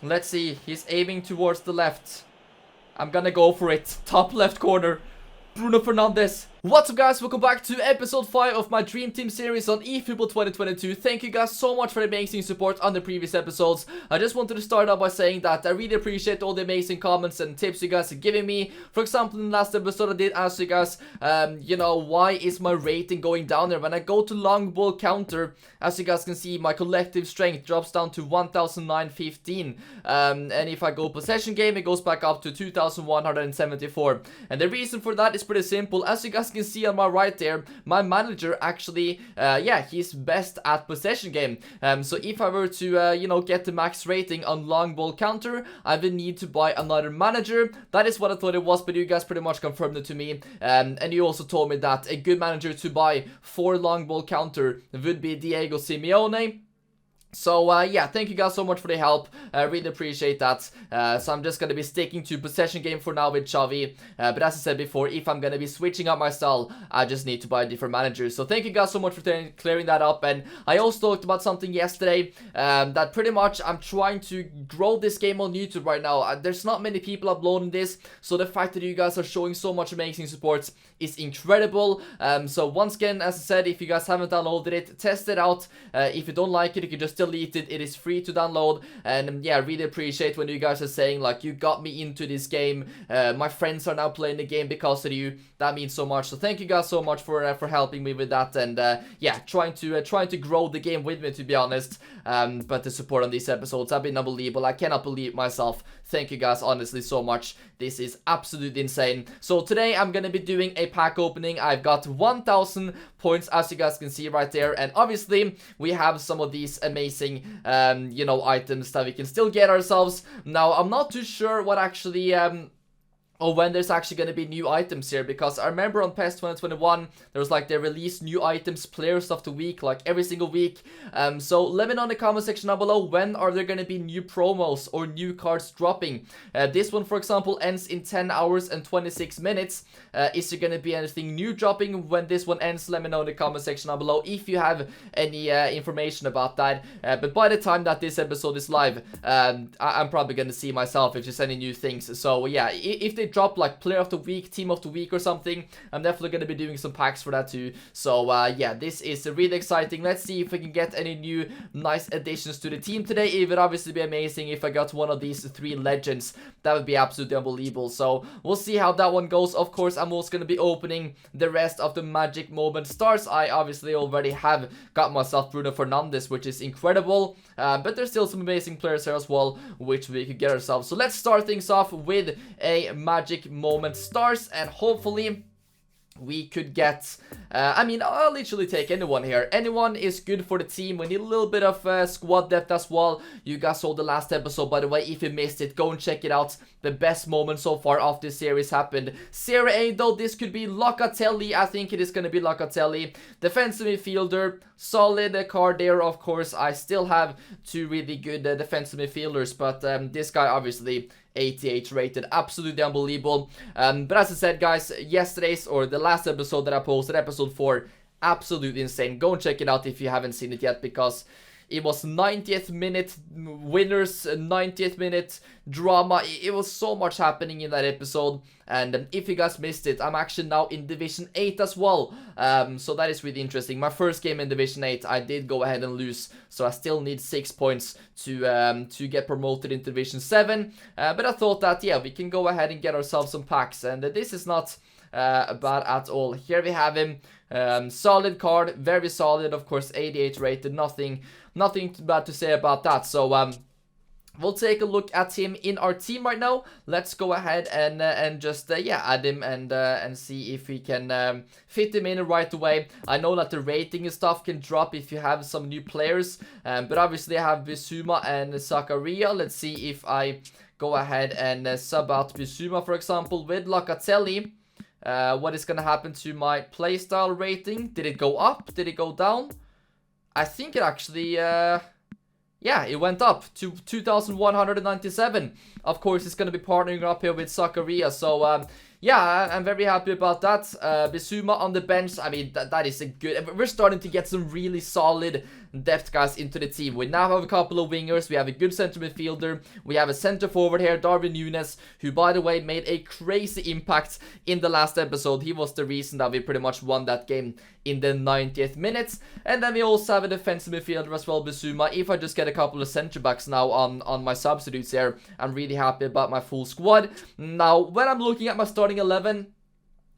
Let's see. He's aiming towards the left. I'm gonna go for it. Top left corner. Bruno Fernandes. What's up, guys? Welcome back to episode 5 of my Dream Team series on eFootball 2022. Thank you guys so much for the amazing support on the previous episodes. I just wanted to start out by saying that I really appreciate all the amazing comments and tips you guys are giving me. For example, in the last episode I did ask you guys, you know, why is my rating going down there? When I go to long ball counter, as you guys can see, my collective strength drops down to 1915. And if I go possession game, it goes back up to 2174. And the reason for that is pretty simple. As you guys can see on my right there, my manager actually, he's best at possession game. So if I were to, you know, get the max rating on long ball counter, I would need to buy another manager. That is what I thought it was, but you guys pretty much confirmed it to me. And you also told me that a good manager to buy for long ball counter would be Diego Simeone. So, yeah, thank you guys so much for the help. I really appreciate that. So I'm just going to be sticking to possession game for now with Xavi. But as I said before, if I'm going to be switching up my style, I just need to buy different managers. So thank you guys so much for clearing that up. And I also talked about something yesterday, that pretty much I'm trying to grow this game on YouTube right now. There's not many people uploading this. So the fact that you guys are showing so much amazing support is incredible. So once again, as I said, if you guys haven't downloaded it, test it out. If you don't like it, you can just delete it. It is free to download. And yeah, I really appreciate when you guys are saying like, you got me into this game, my friends are now playing the game because of you. That means so much. So thank you guys so much for helping me with that. And yeah, trying to grow the game with me, to be honest. But the support on these episodes have been unbelievable. I cannot believe myself. Thank you guys honestly so much. This is absolutely insane. So today I'm gonna be doing a pack opening. I've got 1000 points, as you guys can see right there, and obviously we have some of these amazing you know, items that we can still get ourselves. Now I'm not too sure what actually or when there's actually going to be new items here, because I remember on PES 2021 there was like they released new items, players of the week, like every single week. So let me know in the comment section down below, when are there going to be new promos or new cards dropping. This one, for example, ends in 10 hours and 26 minutes. Is there going to be anything new dropping when this one ends? Let me know in the comment section down below if you have any information about that. But by the time that this episode is live, I'm probably going to see myself if there's any new things. So yeah, if they drop like player of the week, team of the week or something, I'm definitely going to be doing some packs for that too. So yeah, this is really exciting. Let's see if we can get any new nice additions to the team today. It would obviously be amazing if I got one of these 3 legends. That would be absolutely unbelievable. So we'll see how that one goes. Of course, I'm also going to be opening the rest of the magic moment stars. I obviously already have got myself Bruno Fernandes, which is incredible. But there's still some amazing players here as well, which we could get ourselves. So let's start things off with a magic moment stars, and hopefully we could get, I mean, I'll literally take anyone here. Anyone is good for the team. We need a little bit of squad depth as well. You guys saw the last episode, by the way. If you missed it, go and check it out. The best moment so far of this series happened. Serie A, though, this could be Locatelli. I think it is going to be Locatelli. Defensive midfielder, solid card there, of course. I still have 2 really good defensive midfielders, but this guy obviously 88 rated, absolutely unbelievable. But as I said, guys, yesterday's or the last episode that I posted, episode 4, absolutely insane. Go and check it out if you haven't seen it yet, because it was 90th minute winners, 90th minute drama. It was so much happening in that episode. And if you guys missed it, I'm actually now in Division 8 as well. So that is really interesting. My first game in Division 8, I did go ahead and lose. So I still need 6 points to get promoted into Division 7. But I thought that, yeah, we can go ahead and get ourselves some packs. And this is not bad at all. Here we have him. Solid card, very solid, of course, 88 rated. Nothing bad to say about that. So we'll take a look at him in our team right now. Let's go ahead and just yeah, add him and see if we can fit him in right away. I know that the rating and stuff can drop if you have some new players, but obviously I have Bissouma and Zakaria. Let's see if I go ahead and sub out Bissouma, for example, with Locatelli. What is gonna happen to my playstyle rating? Did it go up? Did it go down? I think it actually, yeah, it went up to 2,197. Of course, it's going to be partnering up here with Zakaria. So, yeah, I'm very happy about that. Bissouma on the bench. I mean, that is a good... We're starting to get some really solid depth, guys, into the team. We now have a couple of wingers. We have a good center midfielder. We have a center forward here, Darwin Núñez, who, by the way, made a crazy impact in the last episode. He was the reason that we pretty much won that game in the 90th minutes. And then we also have a defensive midfielder as well, Bissouma. If I just get a couple of center backs now on my substitutes here, I'm really happy about my full squad. Now, when I'm looking at my starting 11,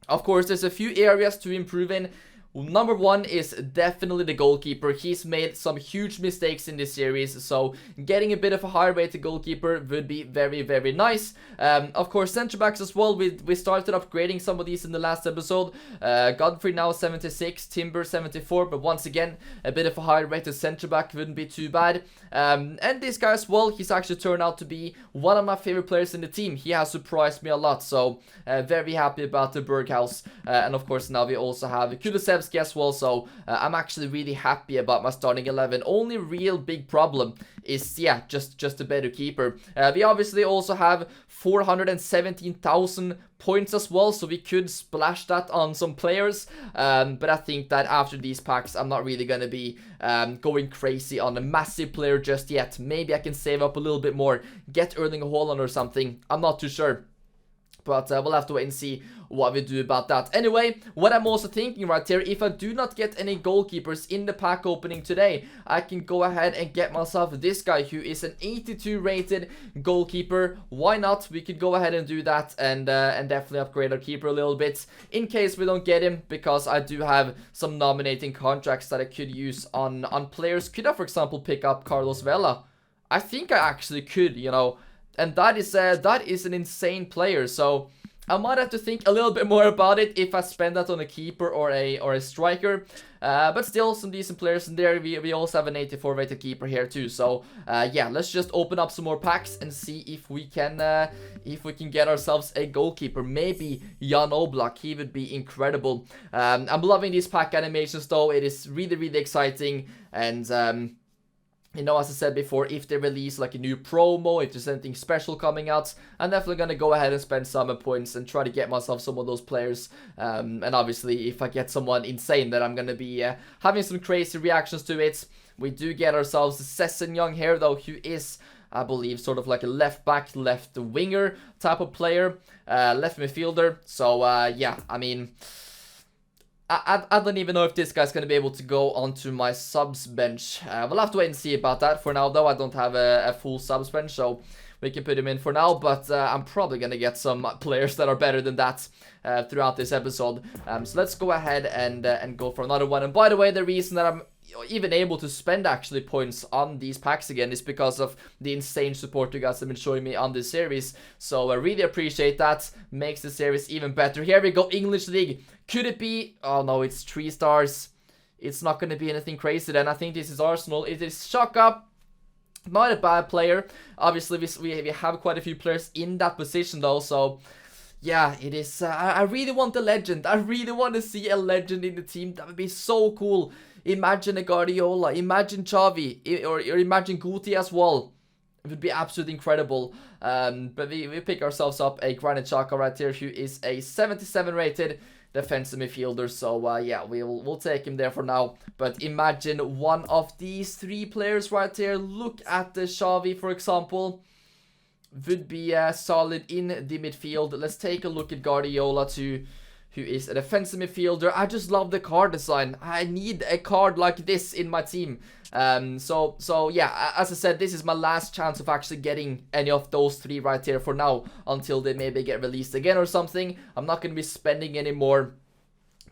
of course, there's a few areas to improve in. Number one is definitely the goalkeeper. He's made some huge mistakes in this series, so getting a bit of a higher rated goalkeeper would be very, very nice. Of course, centre backs as well. We started upgrading some of these in the last episode. Godfrey now 76, Timber 74, but once again, a bit of a higher rated centre back wouldn't be too bad. And this guy as well, he's actually turned out to be one of my favorite players in the team. He has surprised me a lot, so very happy about the Berghaus. And of course, now we also have Kulusevski as well, so I'm actually really happy about my starting 11. Only real big problem is, yeah, just a better keeper. We obviously also have 417,000 points as well, so we could splash that on some players, but I think that after these packs I'm not really gonna be going crazy on a massive player just yet. Maybe I can save up a little bit more, get Erling Haaland or something, I'm not too sure. But we'll have to wait and see what we do about that. Anyway, what I'm also thinking right here, if I do not get any goalkeepers in the pack opening today, I can go ahead and get myself this guy who is an 82 rated goalkeeper. Why not? We could go ahead and do that and definitely upgrade our keeper a little bit in case we don't get him, because I do have some nominating contracts that I could use on players. Could I, for example, pick up Carlos Vela? I think I actually could, you know. And that is an insane player, so I might have to think a little bit more about it if I spend that on a keeper or a striker. But still, some decent players in there. We also have an 84 rated keeper here too. So yeah, let's just open up some more packs and see if we can get ourselves a goalkeeper. Maybe Jan Oblak, he would be incredible. I'm loving these pack animations though. It is really, really exciting. And you know, as I said before, if they release like a new promo, if there's anything special coming out, I'm definitely going to go ahead and spend some points and try to get myself some of those players. And obviously, if I get someone insane, then I'm going to be having some crazy reactions to it. We do get ourselves Sessignon here, though, who is, I believe, sort of like a left back, left winger type of player, left midfielder. So, yeah, I mean, I don't even know if this guy's going to be able to go onto my subs bench. We'll have to wait and see about that. For now, though, I don't have a full subs bench, so we can put him in for now. But I'm probably going to get some players that are better than that throughout this episode. So let's go ahead and go for another one. And by the way, the reason that I'm even able to spend actually points on these packs again is because of the insane support you guys have been showing me on this series. So I really appreciate that. Makes the series even better. Here we go, English League. Could it be? Oh no, it's 3 stars. It's not going to be anything crazy then. I think this is Arsenal. It is Xhaka. Not a bad player. Obviously, we have quite a few players in that position though, so yeah, it is. I really want a legend. I really want to see a legend in the team. That would be so cool. Imagine a Guardiola, imagine Xavi, or imagine Guti as well. It would be absolutely incredible. But we pick ourselves up a Granit Xhaka right here, who is a 77 rated defensive midfielder. So yeah, we'll take him there for now. But imagine one of these 3 players right here. Look at the Xavi, for example. Would be solid in the midfield. Let's take a look at Guardiola too, who is a defensive midfielder. I just love the card design. I need a card like this in my team. So yeah, as I said, this is my last chance of actually getting any of those 3 right here for now, until they maybe get released again or something. I'm not going to be spending any more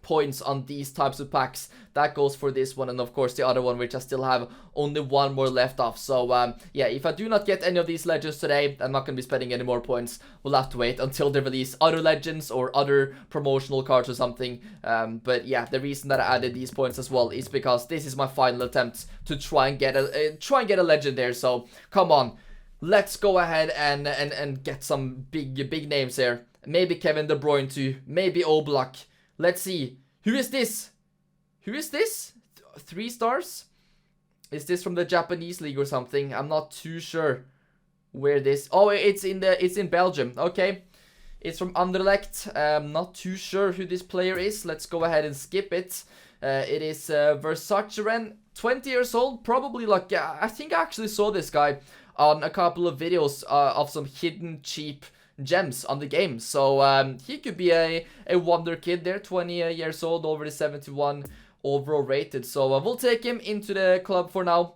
points on these types of packs. That goes for this one, and of course the other one, which I still have only 1 more left off. So yeah, if I do not get any of these legends today, I'm not going to be spending any more points. We'll have to wait until they release other legends or other promotional cards or something. But yeah, the reason that I added these points as well is because this is my final attempt to try and get a legend there. So come on, let's go ahead and get some big names here. Maybe Kevin De Bruyne too, maybe Oblak. Let's see. Who is this? Who is this? 3 stars? Is this from the Japanese league or something? I'm not too sure where this... Oh, it's in Belgium. Okay. It's from Anderlecht. Not too sure who this player is. Let's go ahead and skip it. It is Versacheren. 20 years old, probably like, I think I actually saw this guy on a couple of videos of some hidden cheap gems on the game. So he could be a wonder kid there, 20 years old, over the 71 overall rated. So we'll take him into the club for now.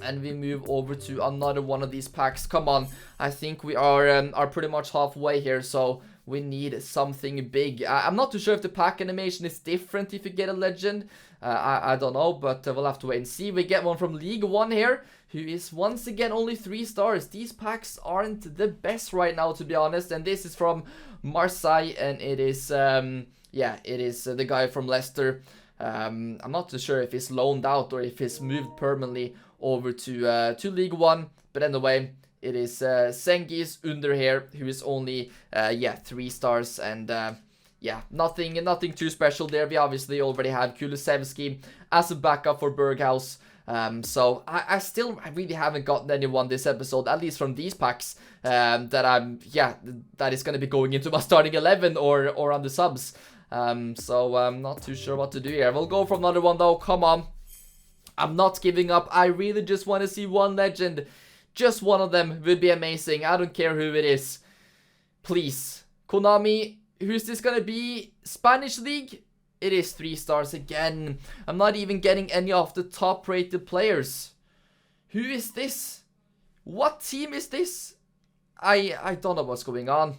And we move over to another one of these packs. Come on, I think we are pretty much halfway here, so we need something big. I'm not too sure if the pack animation is different if you get a legend. I don't know, but we'll have to wait and see. We get one from League 1 here, who is once again only 3 stars. These packs aren't the best right now, to be honest. And this is from Marseille, and it is, yeah, it is the guy from Leicester. I'm not too sure if he's loaned out or if he's moved permanently over to League 1, but anyway, it is Cengiz Under here, who is only 3 stars, and yeah, nothing too special there. We obviously already have Kulusevski as a backup for Berghaus. So I really haven't gotten anyone this episode, at least from these packs, that is going to be going into my starting 11 or on the subs. So I'm not too sure what to do here. We'll go for another one though. Come on. I'm not giving up. I really just want to see one legend. Just one of them would be amazing. I don't care who it is. Please. Konami, who's this gonna be? Spanish League? It is 3 stars again. I'm not even getting any of the top rated players. Who is this? What team is this? I don't know what's going on.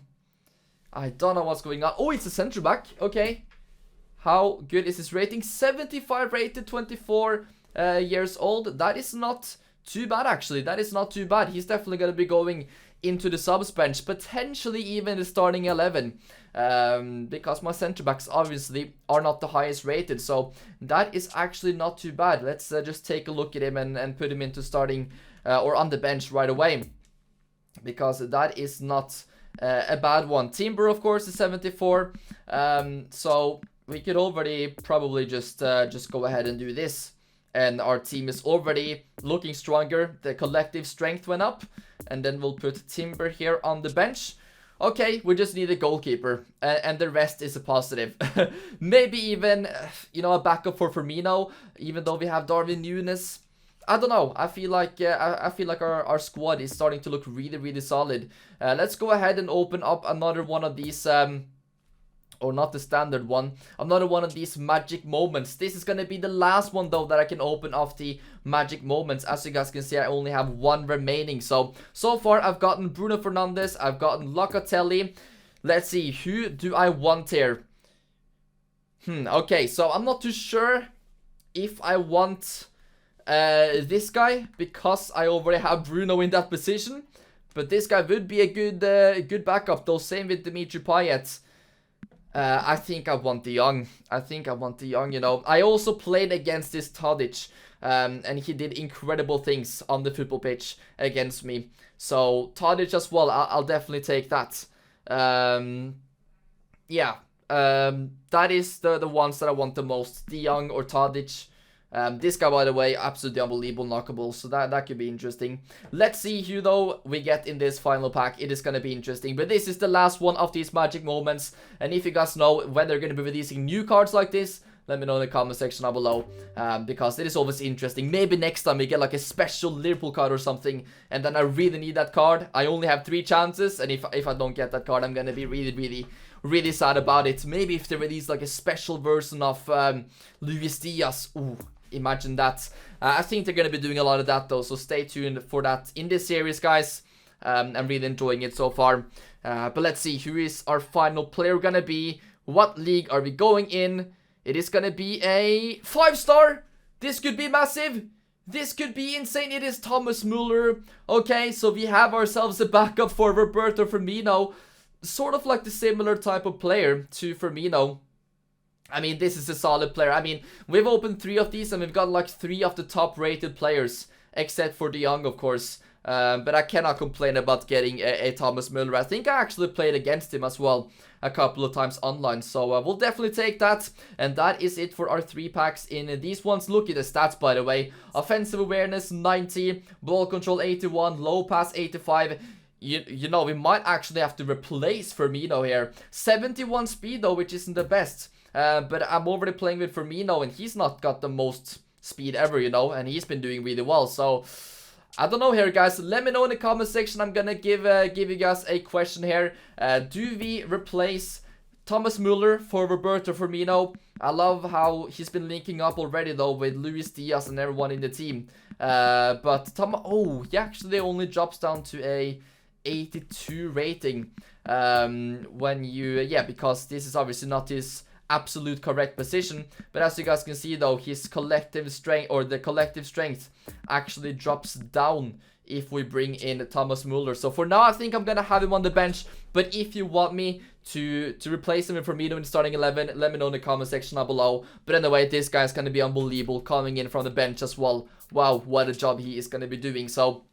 I don't know what's going on. Oh, it's a centre back. Okay. How good is his rating? 75 rated, 24 years old. That is not too bad, actually. That is not too bad. He's definitely going to be going into the subs bench, potentially even the starting 11, because my centre backs obviously are not the highest rated. So that is actually not too bad. Let's just take a look at him and put him into starting or on the bench right away, because that is not a bad one. Timber, of course, is 74. So we could already probably just go ahead and do this. And our team is already looking stronger. The collective strength went up. And then we'll put Timber here on the bench. Okay, we just need a goalkeeper. And the rest is a positive. Maybe even, you know, a backup for Firmino. Even though we have Darwin Núñez. I don't know. I feel like our squad is starting to look really, really solid. Let's go ahead and open up another one of these... or not the standard one. Another one of these magic moments. This is gonna be the last one though that I can open of the magic moments. As you guys can see, I only have 1 remaining. So far I've gotten Bruno Fernandes. I've gotten Locatelli. Let's see, who do I want here? Okay, so I'm not too sure if I want this guy, because I already have Bruno in that position. But this guy would be a good backup though. Same with Dimitri Payet. I think I want De Jong. You know. I also played against this Tadic, and he did incredible things on the football pitch against me. So Tadic as well, I'll definitely take that. Yeah, that is the ones that I want the most. De Jong or Tadic. This guy, by the way, absolutely unbelievable knockable, so that could be interesting. Let's see who, though, we get in this final pack. It is going to be interesting, but this is the last one of these magic moments, and if you guys know when they're going to be releasing new cards like this, let me know in the comment section down below, because it is always interesting. Maybe next time we get like a special Liverpool card or something, and then I really need that card. I only have 3 chances, and if I don't get that card, I'm going to be really sad about it. Maybe if they release like a special version of Luis Diaz. Ooh. Imagine that. I think they're going to be doing a lot of that though, so stay tuned for that in this series, guys. I'm really enjoying it so far. But let's see, who is our final player going to be? What league are we going in? It is going to be a 5-star. This could be massive. This could be insane. It is Thomas Muller. Okay, so we have ourselves a backup for Roberto Firmino. Sort of like the similar type of player to Firmino. I mean, this is a solid player. I mean, we've opened 3 of these and we've got like 3 of the top rated players, except for De Jong, of course. But I cannot complain about getting a Thomas Muller. I think I actually played against him as well a couple of times online. So we'll definitely take that. And that is it for our 3 packs in these ones. Look at the stats, by the way. Offensive awareness 90, ball control 81, low pass 85. You know, we might actually have to replace Firmino here. 71 speed though, which isn't the best. But I'm already playing with Firmino and he's not got the most speed ever, you know, and he's been doing really well. So I don't know here, guys. Let me know in the comment section. I'm gonna give you guys a question here. Do we replace Thomas Muller for Roberto Firmino? I love how he's been linking up already though with Luis Diaz and everyone in the team. But he actually only drops down to a 82 rating. Because this is obviously not his absolute correct position, but as you guys can see though, his collective strength, or the collective strength, actually drops down if we bring in Thomas Muller. So for now I think I'm gonna have him on the bench, but if you want me to replace him with Firmino in starting 11, let me know in the comment section down below. But anyway, this guy's gonna be unbelievable coming in from the bench as well. Wow, what a job he is gonna be doing. So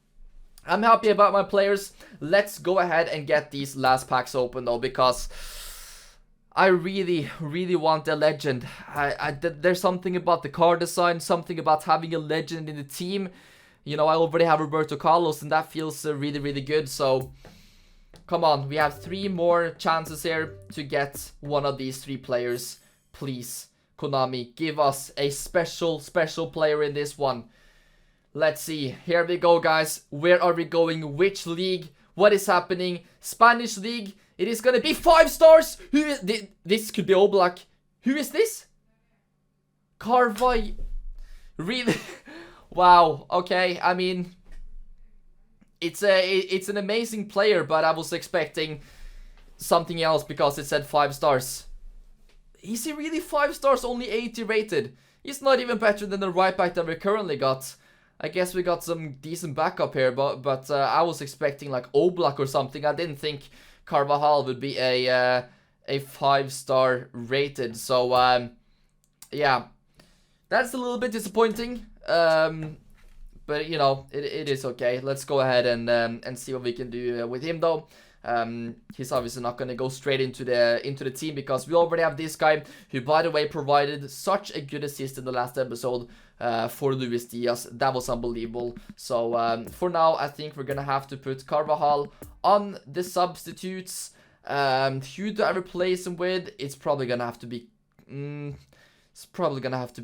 I'm happy about my players. Let's go ahead and get these last packs open though, because I really, really want a legend. There's something about the card design, something about having a legend in the team. You know, I already have Roberto Carlos, and that feels really, really good. So, come on. We have 3 more chances here to get one of these 3 players. Please, Konami, give us a special player in this one. Let's see. Here we go, guys. Where are we going? Which league? What is happening? Spanish league. It is gonna be 5 stars. Who is this? Could be Oblak. Who is this? Carvalho. Really? Wow. Okay. I mean, it's an amazing player, but I was expecting something else because it said 5 stars. Is he really 5 stars? Only 80 rated. He's not even better than the right back that we currently got. I guess we got some decent backup here, but I was expecting like Oblak or something. I didn't think Carvajal would be a 5-star rated. So yeah, that's a little bit disappointing. But you know, it is okay. Let's go ahead and see what we can do with him though. He's obviously not going to go straight into the team because we already have this guy who, by the way, provided such a good assist in the last episode for Luis Diaz. That was unbelievable. So for now, I think we're going to have to put Carvajal on the substitutes. Who do I replace him with? It's probably going to have to be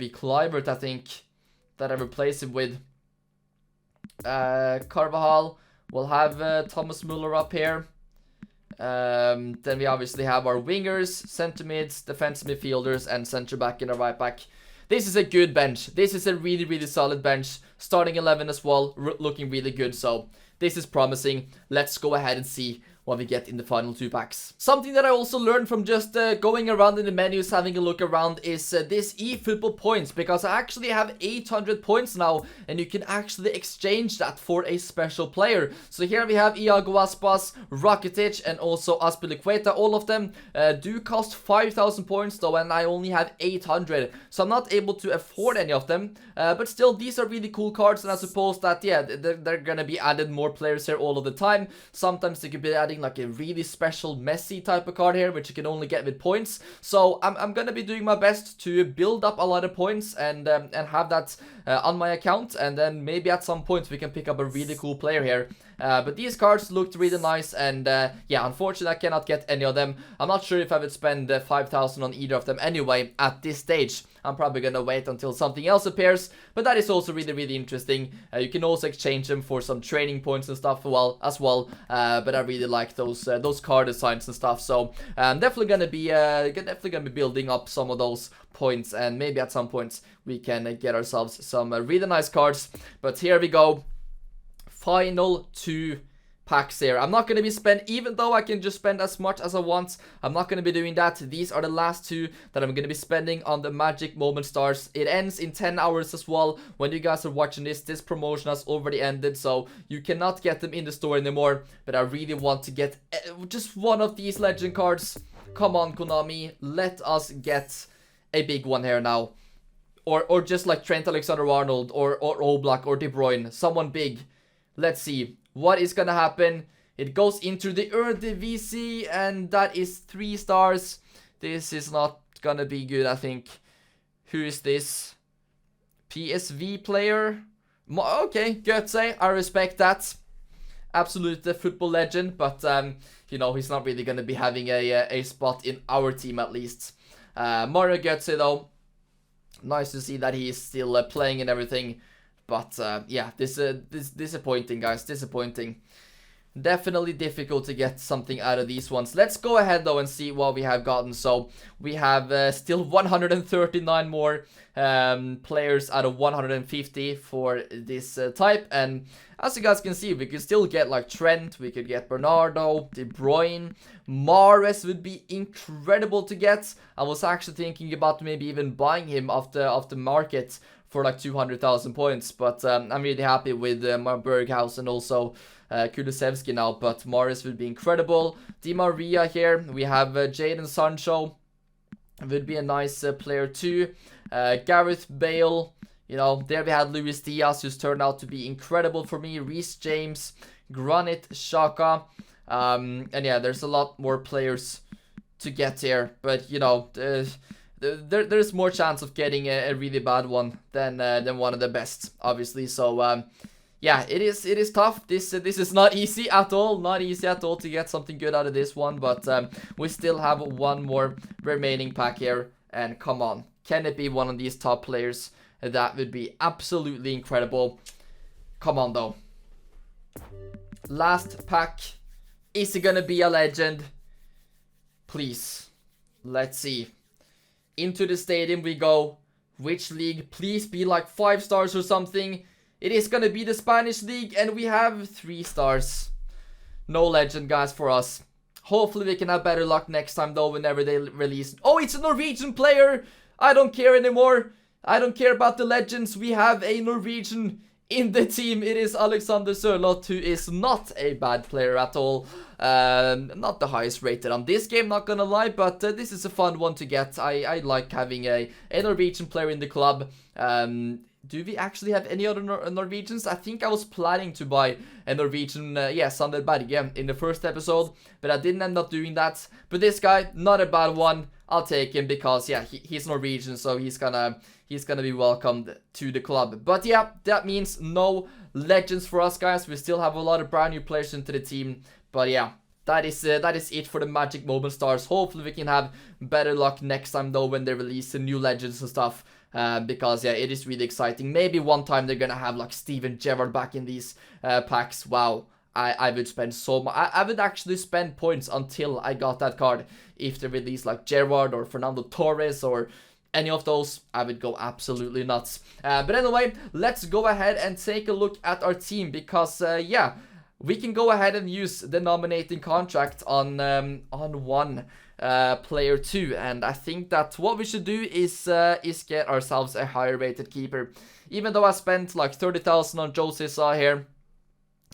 Kluivert, I think, that I replace him with. Carvajal. We'll have Thomas Muller up here. Then we obviously have our wingers, centre mids, defensive midfielders, and centre back and a right back. This is a good bench. This is a really, really solid bench. Starting 11 as well, looking really good. So this is promising. Let's go ahead and see what we get in the final 2 packs. Something that I also learned from just going around in the menus, having a look around, is this eFootball points, because I actually have 800 points now, and you can actually exchange that for a special player. So here we have Iago Aspas, Rakitic, and also Azpilicueta. All of them do cost 5,000 points though, and I only have 800, so I'm not able to afford any of them. But still, these are really cool cards, and I suppose that, yeah, they're gonna be added more players here all of the time. Sometimes they could be adding like a really special Messi type of card here, which you can only get with points. So I'm gonna be doing my best to build up a lot of points and have that on my account, and then maybe at some point we can pick up a really cool player here. But these cards looked really nice, and yeah, unfortunately I cannot get any of them. I'm not sure if I would spend 5,000 on either of them anyway at this stage. I'm probably gonna wait until something else appears, but that is also really, really interesting. You can also exchange them for some training points and stuff as well. But I really like those card designs and stuff. So I'm definitely gonna be building up some of those points, and maybe at some points we can get ourselves some really nice cards. But here we go. Final 2 packs here. I'm not going to be spend, even though I can just spend as much as I want, I'm not going to be doing that. These are the last 2 that I'm going to be spending on the Magic Moment stars. It ends in 10 hours as well. When you guys are watching this promotion has already ended, so you cannot get them in the store anymore. But I really want to get just one of these legend cards. Come on, Konami, let us get a big one here now. Or just like Trent Alexander-Arnold or Oblak or De Bruyne, someone big. Let's see what is gonna happen. It goes into the Eredivisie, and that is 3 stars. This is not gonna be good, I think. Who is this? PSV player? Okay, Götze, I respect that. Absolute football legend, but you know, he's not really gonna be having a spot in our team at least. Mario Götze though. nice to see that he is still playing and everything. But yeah, this disappointing, guys. Disappointing. Definitely difficult to get something out of these ones. Let's go ahead though and see what we have gotten. So we have still 139 more players out of 150 for this type. And as you guys can see, we could still get like Trent, we could get Bernardo, De Bruyne, Mahrez would be incredible to get. I was actually thinking about maybe even buying him off the market for like 200,000 points. But I'm really happy with my Berghaus and also Kulusevski now, but Mahrez would be incredible. Di Maria here. We have Jadon Sancho. Would be a nice player too. Gareth Bale. You know, there we had Luis Diaz, who's turned out to be incredible for me. Reece James, Granit Xhaka. And yeah, there's a lot more players to get here. But, you know, there's more chance of getting a really bad one than one of the best, obviously. So, yeah, it is tough. This is not easy at all. Not easy at all to get something good out of this one. But we still have one more remaining pack here. And come on, can it be one of these top players? That would be absolutely incredible. Come on, though. Last pack. Is it gonna be a legend? Please. Let's see. Into the stadium we go. Which league? Please be like 5 stars or something. It is gonna be the Spanish league, and we have 3 stars. No legend, guys, for us. Hopefully we can have better luck next time, though, whenever they release. Oh, it's a Norwegian player. I don't care anymore. I don't care about the legends. We have a Norwegian in the team. It is Alexander Sørloth, who is not a bad player at all. Not the highest rated on this game, not gonna lie, but this is a fun one to get. I like having a Norwegian player in the club. Do we actually have any other Norwegians? I think I was planning to buy a Norwegian, Sander Berge in the first episode, but I didn't end up doing that. But this guy, not a bad one. I'll take him because, yeah, he's Norwegian, so he's gonna be welcomed to the club. But yeah, that means no legends for us, guys. We still have a lot of brand new players into the team. But yeah, that is it for the Magic Moment Stars. Hopefully we can have better luck next time, though, when they release the new legends and stuff. Because yeah, it is really exciting. Maybe one time they're gonna have like Steven Gerrard back in these packs. Wow, I would spend so much. I would actually spend points until I got that card. If they release like Gerrard or Fernando Torres or any of those, I would go absolutely nuts. But anyway, let's go ahead and take a look at our team, because yeah, we can go ahead and use the nominating contract on one player too, and I think that what we should do is get ourselves a higher rated keeper. Even though I spent like 30,000 on Jose Sa here,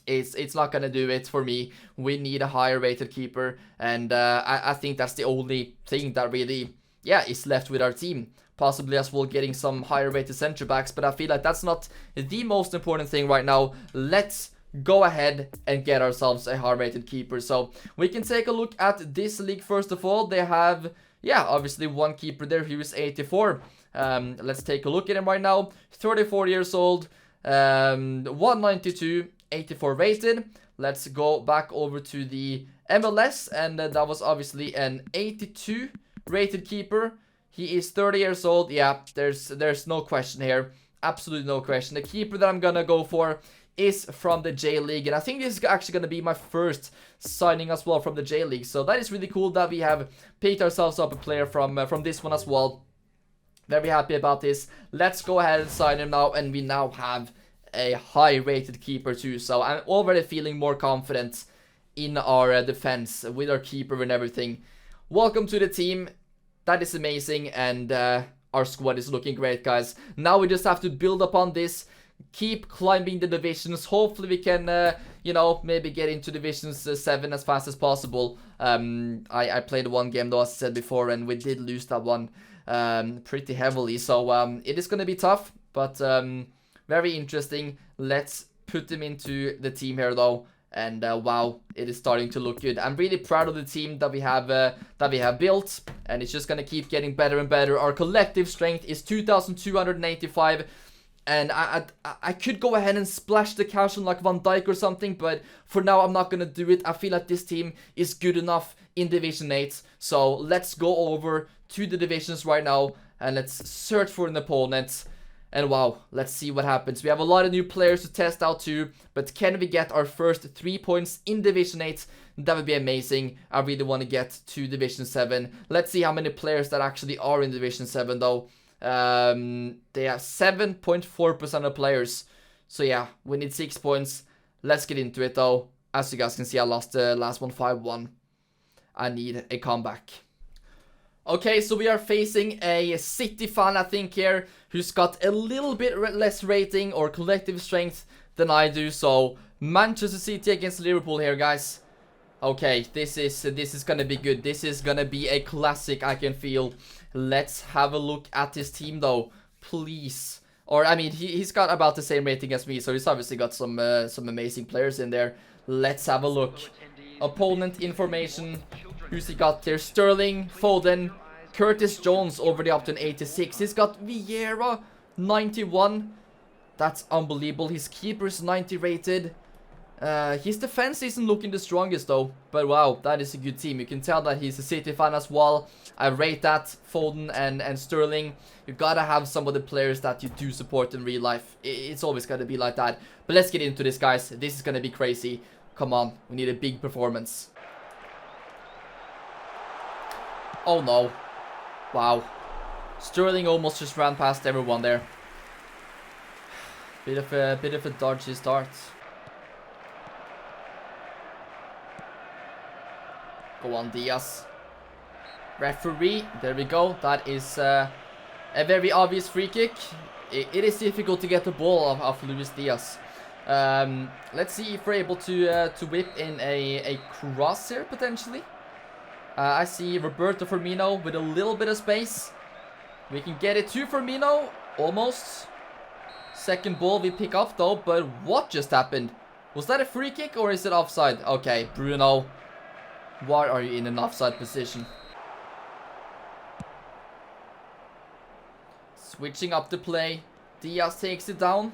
it's not gonna do it for me. We need a higher rated keeper, and I think that's the only thing that really, yeah, is left with our team. Possibly as well getting some higher rated center backs, but I feel like that's not the most important thing right now. Let's go ahead and get ourselves a high rated keeper. So we can take a look at this league first of all. They have, yeah, obviously one keeper there. He was 84. Let's take a look at him right now. 34 years old, 192, 84 rated. Let's go back over to the MLS, and that was obviously an 82 rated keeper. He is 30 years old. Yeah, there's no question here. Absolutely no question. The keeper that I'm gonna go for is from the J League, and I think this is actually going to be my first signing as well from the J League. So that is really cool that we have picked ourselves up a player from this one as well. Very happy about this. Let's go ahead and sign him now, and we now have a high rated keeper too. So I'm already feeling more confident in our defense with our keeper and everything. Welcome to the team. That is amazing, and our squad is looking great, guys. Now we just have to build upon this. Keep climbing the divisions. Hopefully we can, you know, maybe get into divisions 7 as fast as possible. I played one game though, as I said before, and we did lose that one pretty heavily. So it is going to be tough, but very interesting. Let's put them into the team here though. And wow, it is starting to look good. I'm really proud of the team that we have built, and it's just going to keep getting better and better. Our collective strength is 2,285. And I could go ahead and splash the cash on like Van Dijk or something, but for now I'm not going to do it. I feel like this team is good enough in Division 8. So let's go over to the divisions right now. And let's search for an opponent. And wow, let's see what happens. We have a lot of new players to test out too. But can we get our first 3 points in Division 8? That would be amazing. I really want to get to Division 7. Let's see how many players that actually are in Division 7 though. They have 7.4% of players. So yeah, we need 6 points. Let's get into it though. As you guys can see, I lost the last one 5-1. I need a comeback. Okay, so we are facing a City fan, I think, here, who's got a little bit less rating or collective strength than I do. So Manchester City against Liverpool here, guys. Okay, this is gonna be good. This is gonna be a classic, I can feel. Let's have a look at his team though, please. Or I mean, he's got about the same rating as me, so he's obviously got some amazing players in there. Let's have a look. Opponent information. Who's he got there? Sterling, Foden, Curtis Jones over the up to an 86. He's got Vieira, 91. That's unbelievable. His keeper is 90 rated. His defense isn't looking the strongest though. But wow, that is a good team. You can tell that he's a City fan as well. I rate that, Foden and Sterling. You gotta have some of the players that you do support in real life. It's always gonna be like that. But let's get into this, guys. This is gonna be crazy. Come on, we need a big performance. Oh no. Wow. Sterling almost just ran past everyone there. Bit of a dodgy start. Go on, Diaz. Referee, there we go. That is a very obvious free kick. It is difficult to get the ball off Luis Diaz. Let's see if we're able to whip in a cross here, potentially. I see Roberto Firmino with a little bit of space. We can get it to Firmino. Almost. Second ball we pick up though, but what just happened? Was that a free kick or is it offside? Okay, Bruno. Why are you in an offside position? Switching up the play. Diaz takes it down.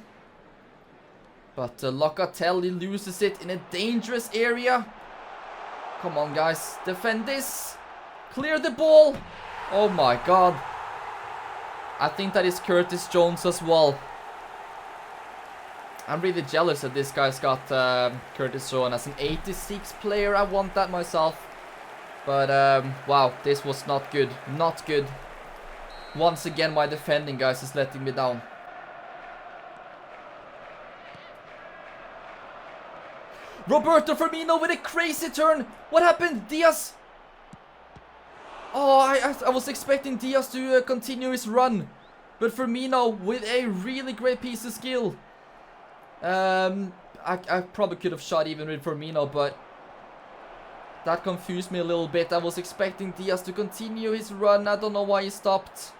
But Locatelli loses it in a dangerous area. Come on, guys. Defend this. Clear the ball. Oh my god. I think that is Curtis Jones as well. I'm really jealous that this guy's got Curtis Jones as an 86 player. I want that myself. But wow, this was not good. Not good. Once again, my defending, guys, is letting me down. Roberto Firmino with a crazy turn. What happened? Diaz. Oh, I was expecting Diaz to continue his run. But Firmino with a really great piece of skill. I probably could have shot even with Firmino, but that confused me a little bit. I was expecting Diaz to continue his run. I don't know why he stopped.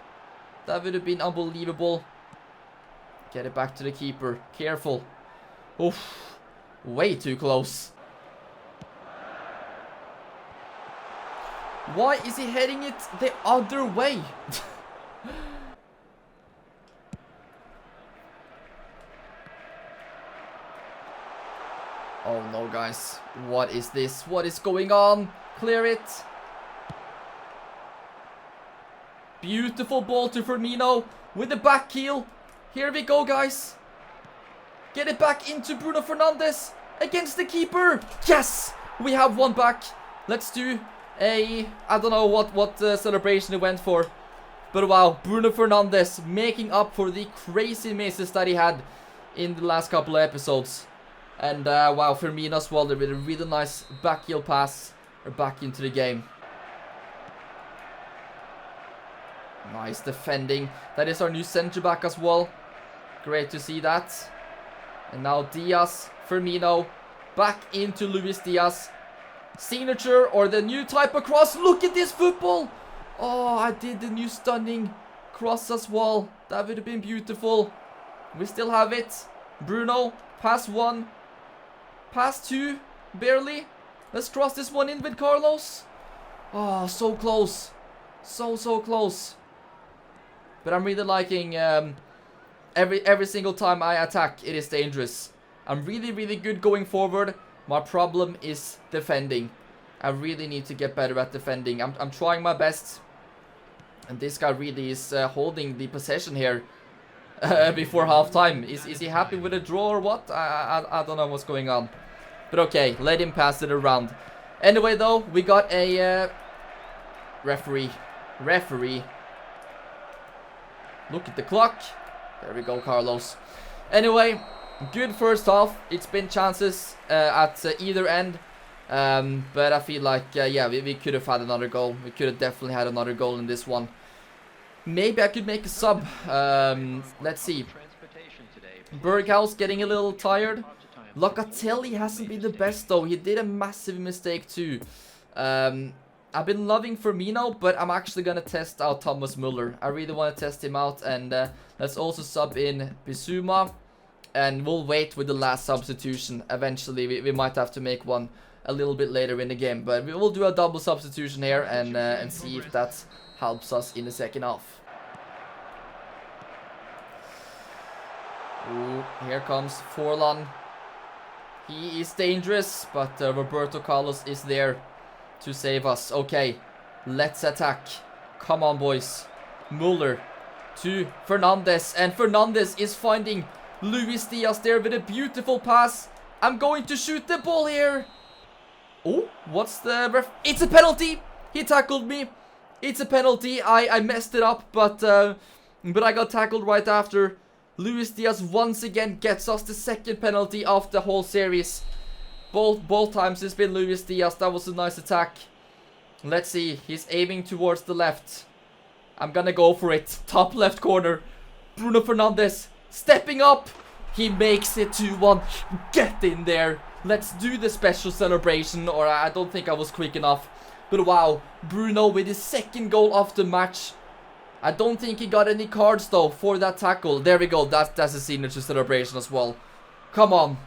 That would have been unbelievable. Get it back to the keeper. Careful. Oof. Way too close. Why is he heading it the other way? Oh no, guys. What is this? What is going on? Clear it. Beautiful ball to Firmino with the back heel. Here we go, guys. Get it back into Bruno Fernandes against the keeper. Yes! We have one back. Let's do a... I don't know what celebration it went for. But wow, Bruno Fernandes making up for the crazy misses that he had in the last couple of episodes. And wow, Firmino as well with a really nice back heel pass back into the game. Nice defending. That is our new centre back as well. Great to see that. And now Diaz, Firmino, back into Luis Diaz. Signature or the new type of cross. Look at this football. Oh, I did the new stunning cross as well. That would have been beautiful. We still have it. Bruno, pass one. Pass two, barely. Let's cross this one in with Carlos. Oh, so close. So close. But I'm really liking every single time I attack, it is dangerous. I'm really good going forward. My problem is defending. I really need to get better at defending. I'm trying my best. And this guy really is holding the possession here before halftime. Is he happy with a draw or what? I don't know what's going on. But okay, let him pass it around. Anyway, though, we got a referee. Look at the clock. There we go, Carlos. Anyway, good first half. It's been chances at either end. But I feel like, yeah, we could have had another goal. We could have definitely had another goal in this one. Maybe I could make a sub. Let's see. Berghaus getting a little tired. Locatelli hasn't been the best though. He did a massive mistake too. I've been loving Firmino, but I'm actually gonna test out Thomas Müller. I really want to test him out, and let's also sub in Bissouma. And we'll wait with the last substitution. Eventually, we might have to make one a little bit later in the game, but we will do a double substitution here and see if that helps us in the second half. Ooh, here comes Forlan. He is dangerous, but Roberto Carlos is there to save us. Okay, let's attack. Come on, boys. Müller to Fernandes, and Fernandes is finding Luis Diaz there with a beautiful pass. I'm going to shoot the ball here. Oh, what's the ref? It's a penalty. He tackled me. It's a penalty. I messed it up, but I got tackled right after. Luis Diaz once again gets us the second penalty of the whole series. Both times it's been Luis Diaz. That was a nice attack. Let's see. He's aiming towards the left. I'm gonna go for it. Top left corner. Bruno Fernandes stepping up. He makes it 2-1. Get in there. Let's do the special celebration. Or I don't think I was quick enough. But wow. Bruno with his second goal of the match. I don't think he got any cards though for that tackle. There we go. That's a signature celebration as well. Come on.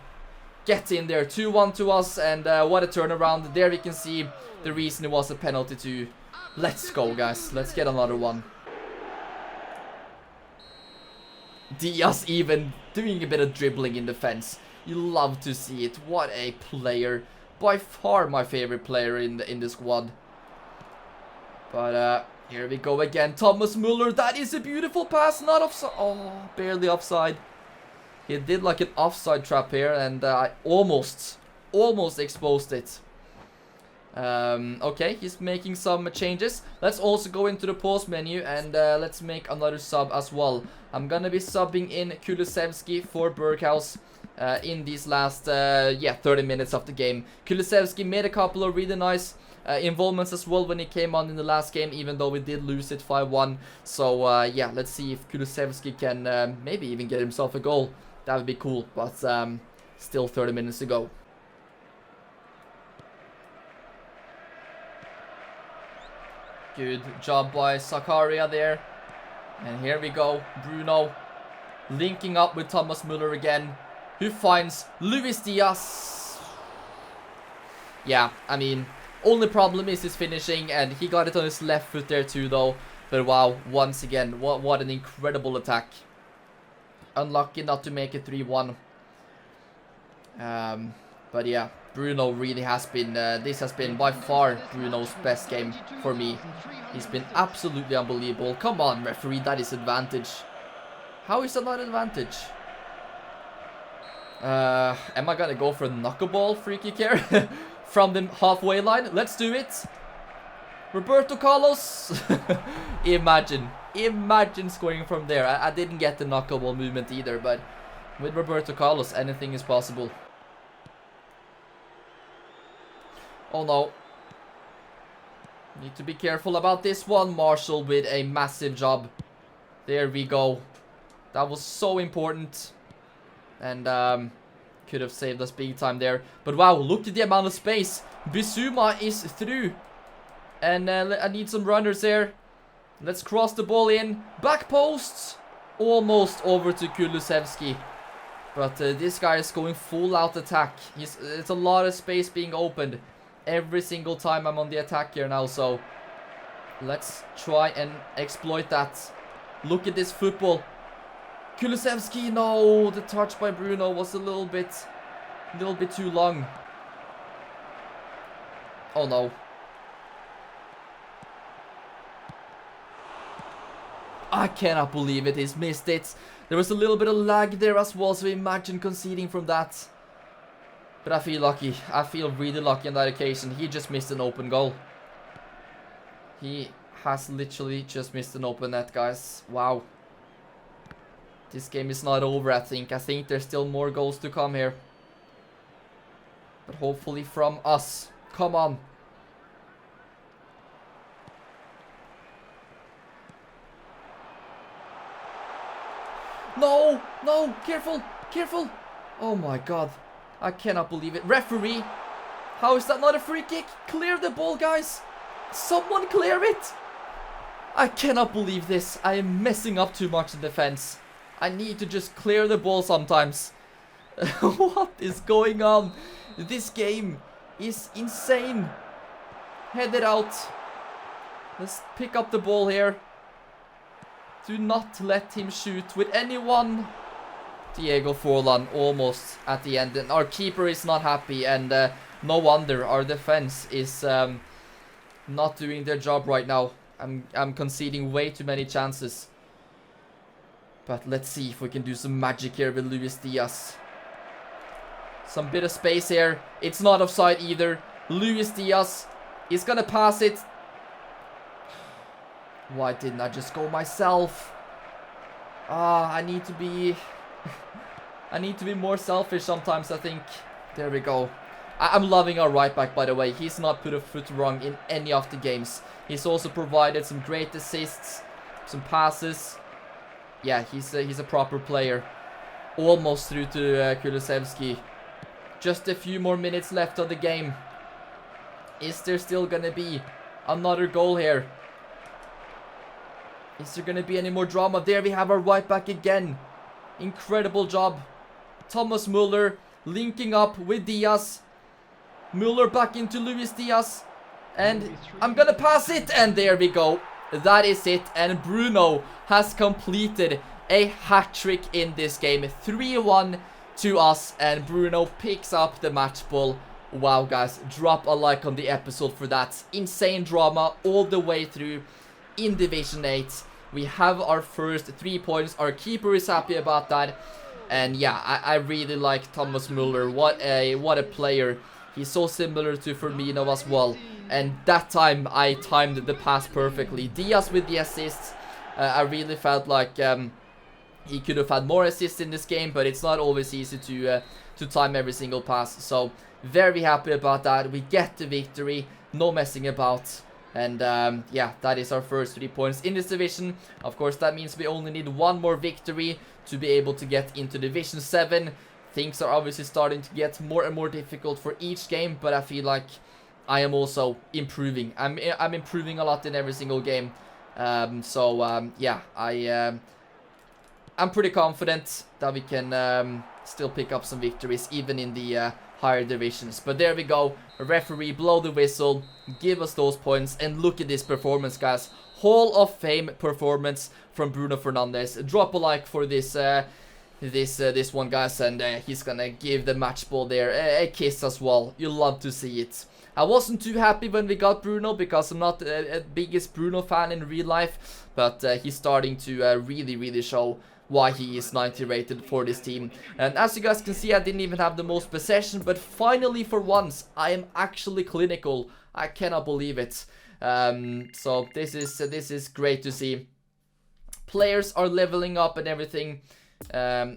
Get in there. 2-1 to us. And what a turnaround. There we can see the reason it was a penalty too. Let's go, guys. Let's get another one. Diaz even doing a bit of dribbling in defense. You love to see it. What a player. By far my favorite player in the squad. But here we go again. Thomas Müller. That is a beautiful pass. Not offside. Oh, barely offside. He did like an offside trap here, and I almost exposed it. Okay, he's making some changes. Let's also go into the pause menu and let's make another sub as well. I'm gonna be subbing in Kulusevski for Berghaus in these last 30 minutes of the game. Kulusevski made a couple of really nice involvements as well when he came on in the last game, even though we did lose it 5-1. So yeah, let's see if Kulusevski can maybe even get himself a goal. That would be cool, but still 30 minutes to go. Good job by Zakaria there. And here we go. Bruno linking up with Thomas Müller again, who finds Luis Diaz. Yeah, I mean, only problem is his finishing, and he got it on his left foot there too though. But wow, once again, what an incredible attack. Unlucky not to make it 3-1. But yeah, Bruno really has been, this has been by far Bruno's best game for me. He's been absolutely unbelievable. Come on, referee, that is advantage. How is that not advantage? Am I gonna go for a knuckleball free kick here? From the halfway line? Let's do it. Roberto Carlos. Imagine scoring from there. I didn't get the knuckleball movement either, but with Roberto Carlos, anything is possible. Oh no. Need to be careful about this one. Marshall with a massive job. There we go. That was so important. And could have saved us big time there. But wow, look at the amount of space. Bissouma is through. And I need some runners there. Let's cross the ball in. Back posts. Almost over to Kulusevski. But this guy is going full out attack. It's a lot of space being opened every single time I'm on the attack here now. So let's try and exploit that. Look at this football. Kulusevski, no, the touch by Bruno was a little bit too long. Oh no. I cannot believe it. He's missed it. There was a little bit of lag there as well, so imagine conceding from that. But I feel lucky. I feel really lucky on that occasion. He just missed an open goal. He has literally just missed an open net, guys. Wow. This game is not over, I think. I think there's still more goals to come here. But hopefully from us. Come on. No, no, careful, careful. Oh my god. I cannot believe it. Referee, how is that not a free kick? Clear the ball, guys. Someone clear it. I cannot believe this. I am messing up too much in defense. I need to just clear the ball sometimes. What is going on? This game is insane. Head it out. Let's pick up the ball here. Do not let him shoot with anyone. Diego Forlan almost at the end. And our keeper is not happy. And no wonder our defense is not doing their job right now. I'm conceding way too many chances. But let's see if we can do some magic here with Luis Diaz. Some bit of space here. It's not offside either. Luis Diaz is gonna pass it. Why didn't I just go myself? I need to be I need to be more selfish sometimes, I think. There we go. I'm loving our right back, by the way. He's not put a foot wrong in any of the games. He's also provided some great assists, some passes. Yeah, he's a proper player. Almost through to Kulusevski. Just a few more minutes left of the game. Is there still gonna be another goal here? Is there gonna be any more drama? There we have our right back again. Incredible job. Thomas Muller linking up with Diaz. Muller back into Luis Diaz. And I'm gonna pass it. And there we go. That is it. And Bruno has completed a hat-trick in this game. 3-1 to us. And Bruno picks up the match ball. Wow, guys. Drop a like on the episode for that. Insane drama all the way through in Division 8. We have our first 3 points. Our keeper is happy about that. And yeah, I really like Thomas Muller. What a player. He's so similar to Firmino as well. And that time I timed the pass perfectly. Diaz with the assists. I really felt like he could have had more assists in this game, but it's not always easy to time every single pass. So very happy about that. We get the victory. No messing about. And yeah, that is our first 3 points in this division. Of course, that means we only need one more victory to be able to get into Division 7. Things are obviously starting to get more and more difficult for each game, but I feel like I am also improving. I'm improving a lot in every single game. Yeah, I'm pretty confident that we can still pick up some victories even in the higher divisions. But there we go. A referee, blow the whistle, give us those points, and look at this performance, guys. Hall of Fame performance from Bruno Fernandes. Drop a like for this this one, guys, and he's gonna give the match ball there a kiss as well. You'll love to see it. I wasn't too happy when we got Bruno because I'm not a biggest Bruno fan in real life, but he's starting to really show why he is 90 rated for this team. And as you guys can see, I didn't even have the most possession, but finally for once I am actually clinical. I cannot believe it. So this is great to see. Players are leveling up and everything.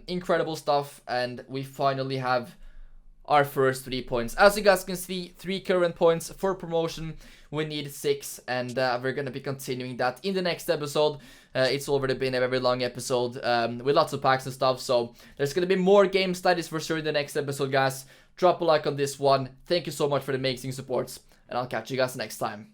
Incredible stuff, and we finally have our first 3 points. As you guys can see, 3 current points for promotion. We need 6, and we're gonna be continuing that in the next episode. It's already been a very long episode with lots of packs and stuff, so there's gonna be more games, that is for sure, in the next episode, guys. Drop a like on this one. Thank you so much for the amazing supports, and I'll catch you guys next time.